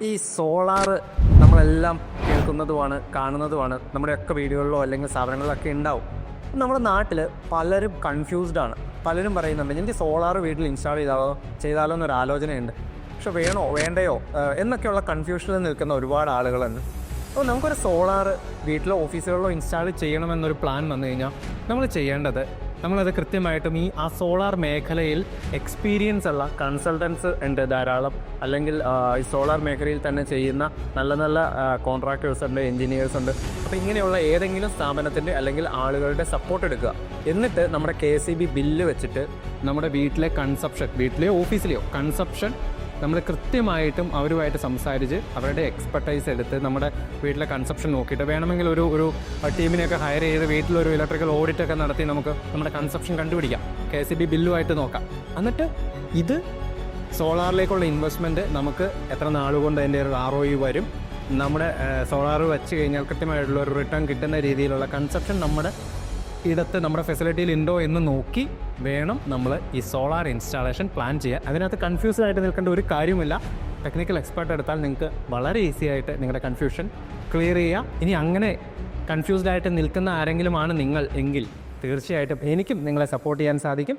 ഈ സോളാർ നമ്മളെല്ലാം കേൾക്കുന്നതുമാണ്, കാണുന്നതുമാണ്, നമ്മുടെയൊക്കെ വീടുകളിലോ അല്ലെങ്കിൽ സ്ഥാപനങ്ങളിലൊക്കെ ഉണ്ടാവും. നമ്മുടെ നാട്ടിൽ പലരും കൺഫ്യൂസ്ഡാണ്. പലരും പറയുന്നുണ്ട് എനിക്ക് സോളാർ വീട്ടിൽ ഇൻസ്റ്റാൾ ചെയ്താലോ എന്നൊരു ആലോചനയുണ്ട്, പക്ഷെ വേണോ വേണ്ടയോ എന്നൊക്കെയുള്ള കൺഫ്യൂഷനിൽ നിൽക്കുന്ന ഒരുപാട് ആളുകളുണ്ട്. അപ്പോൾ നമുക്കൊരു സോളാർ വീട്ടിലോ ഓഫീസുകളിലോ ഇൻസ്റ്റാൾ ചെയ്യണമെന്നൊരു പ്ലാൻ വന്നു കഴിഞ്ഞാൽ നമ്മൾ ചെയ്യേണ്ടത്, നമ്മളത് കൃത്യമായിട്ടും ആ സോളാർ മേഖലയിൽ എക്സ്പീരിയൻസ് ഉള്ള കൺസൾട്ടൻസ് ഉണ്ട് ധാരാളം, അല്ലെങ്കിൽ ഈ സോളാർ മേഖലയിൽ തന്നെ ചെയ്യുന്ന നല്ല നല്ല കോൺട്രാക്ടേഴ്സ് ഉണ്ട്, എൻജിനീയേഴ്സ് ഉണ്ട്. അപ്പോൾ ഇങ്ങനെയുള്ള ഏതെങ്കിലും സ്ഥാപനത്തിൻ്റെ അല്ലെങ്കിൽ ആളുകളുടെ സപ്പോർട്ട് എടുക്കുക. എന്നിട്ട് നമ്മുടെ KCB ബില്ല് വെച്ചിട്ട് നമ്മുടെ വീട്ടിലെ കൺസപ്ഷൻ, വീട്ടിലെയോ ഓഫീസിലെയോ കൺസപ്ഷൻ നമ്മൾ കൃത്യമായിട്ടും അവരുമായിട്ട് സംസാരിച്ച് അവരുടെ എക്സ്പെർട്ടൈസ് എടുത്ത് നമ്മുടെ വീട്ടിലെ കൺസപ്ഷൻ നോക്കിയിട്ട് വേണമെങ്കിൽ ഒരു ടീമിനെയൊക്കെ ഹയർ ചെയ്ത് വീട്ടിലൊരു ഇലക്ട്രിക്കൽ ഓഡിറ്റൊക്കെ നടത്തി നമുക്ക് നമ്മുടെ കൺസപ്ഷൻ കണ്ടുപിടിക്കാം, KCB ബില്ലുമായിട്ട് നോക്കാം. എന്നിട്ട് ഇത് സോളാറിലേക്കുള്ള ഇൻവെസ്റ്റ്മെൻറ്റ് നമുക്ക് എത്ര നാളുകൊണ്ട് അതിൻ്റെ ഒരു ROI വരും, നമ്മുടെ സോളാർ വെച്ച് കഴിഞ്ഞാൽ കൃത്യമായിട്ടുള്ള ഒരു റിട്ടേൺ കിട്ടുന്ന രീതിയിലുള്ള കൺസപ്ഷൻ നമ്മുടെ ഇടത്ത് നമ്മുടെ ഫെസിലിറ്റിയിൽ ഉണ്ടോ എന്ന് നോക്കി വേണം നമ്മൾ ഈ സോളാർ ഇൻസ്റ്റാളേഷൻ പ്ലാൻ ചെയ്യാൻ. അതിനകത്ത് കൺഫ്യൂസ്ഡ് ആയിട്ട് നിൽക്കേണ്ട ഒരു കാര്യമില്ല. ടെക്നിക്കൽ എക്സ്പെർട്ട് എടുത്താൽ നിങ്ങൾക്ക് വളരെ ഈസി ആയിട്ട് നിങ്ങളുടെ കൺഫ്യൂഷൻ ക്ലിയർ ചെയ്യാം. ഇനി അങ്ങനെ കൺഫ്യൂസ്ഡ് ആയിട്ട് നിൽക്കുന്ന ആരെങ്കിലുമാണ് നിങ്ങൾ എങ്കിൽ തീർച്ചയായിട്ടും എനിക്കും നിങ്ങളെ സപ്പോർട്ട് ചെയ്യാൻ സാധിക്കും.